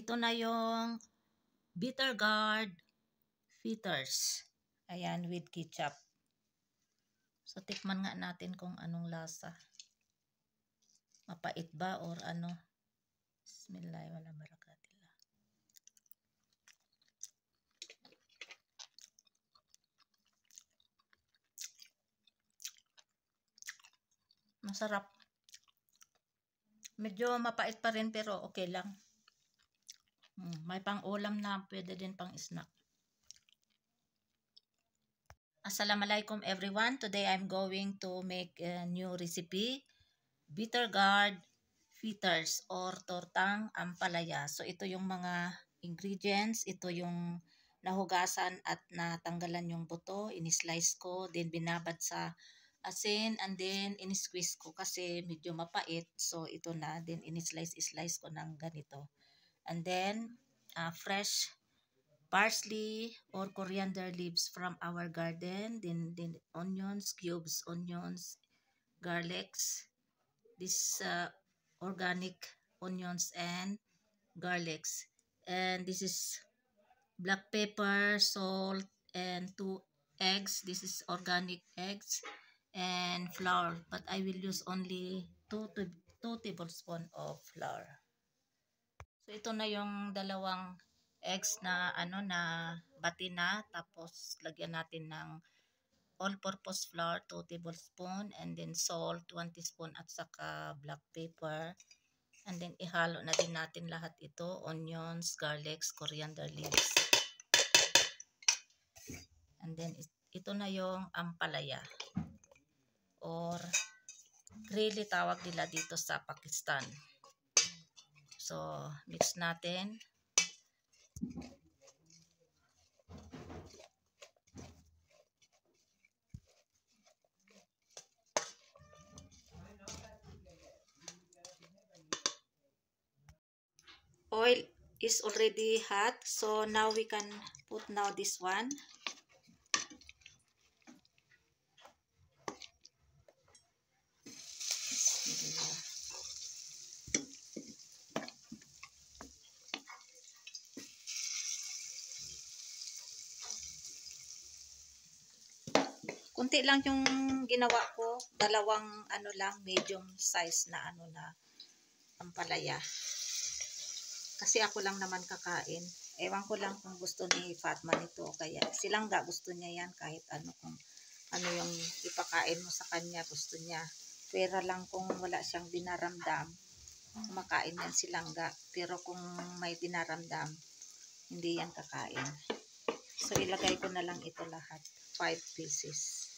ito na yung bitter gourd fritters. Ayan, with ketchup. So, tikman nga natin kung anong lasa. Mapait ba or ano? Bismillah, wala barakatillah. Masarap. Medyo mapait pa rin pero okay lang. May pang-ulam na pwede din pang snack. Assalamualaikum everyone. Today I'm going to make a new recipe. Bitter gourd fritters or tortang ampalaya. So ito yung mga ingredients. Ito yung nahugasan at natanggalan yung buto. Inislice ko. Then binabad sa asin. And then inisqueeze ko kasi medyo mapait. So ito na. Then inislice ko ng ganito. And then fresh parsley or coriander leaves from our garden, then onions, cubes, onions, garlics, this organic onions and garlics, and this is black pepper, salt, and 2 eggs. This is organic eggs and flour, but I will use only 2 tablespoons of flour. So ito na yung dalawang eggs na na bati na, tapos lagyan natin ng all-purpose flour 2 tablespoon and then salt 1 teaspoon at saka black pepper, and then ihalo na din natin lahat ito, onions, garlics, coriander leaves, and then ito na yung ampalaya or grilli tawag nila dito sa Pakistan. So mix natin. Oil is already hot, so now we can put now this one. Kunti lang yung ginawa ko, dalawang lang, medium size na na ampalaya. Kasi ako lang naman kakain. Ewan ko lang kung gusto ni Fatma nito, kaya silang gusto niya yan kahit kung ano yung ipakain mo sa kanya, gusto niya. Pero lang kung wala siyang dinaramdam, kumakain yan silangga. Pero kung may dinaramdam, hindi yan kakain. So ilagay ko na lang ito lahat, 5 pieces.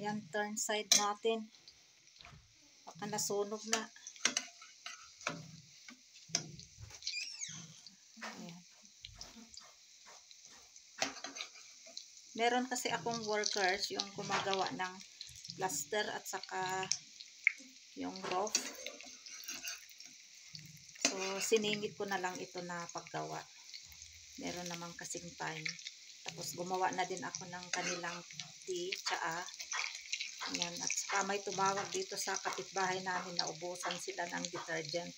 Ayan, turn side natin. Baka nasunog na. Ayan. Meron kasi akong workers yung gumagawa ng plaster at saka yung roof. So, siningit ko na lang ito na paggawa. Meron naman kasing time. Tapos, gumawa na din ako ng kanilang tea, tsaa. Ayan. At saka may tumawag dito sa kapitbahay namin na ubusan sila ng detergent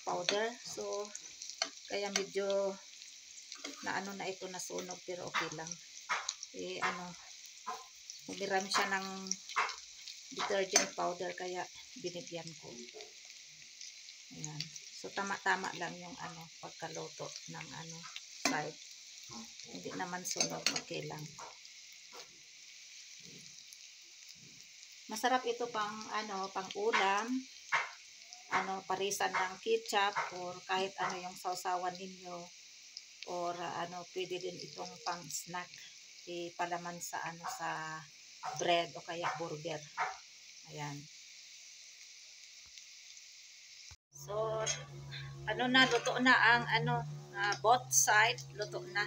powder. So, kaya medyo na na ito nasunog, pero okay lang. Umiram siya ng detergent powder kaya binigyan ko. Ayan. So tama-tama lang yung pagkaluto ng side. Hindi naman sunog, okay lang. Masarap ito pang pang ulam, parisan ng ketchup or kahit yung sausawan ninyo, or pwede din itong pang snack, ipalaman sa sa bread o kaya burger. Ayan. So na, luto na ang both side, luto na.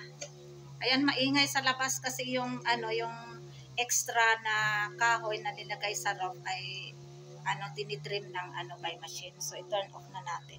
Ayan, maingay sa labas kasi yung yung extra na kahoy na nilagay sa roof ay tinitrim ng by machine. So i-turn off na natin.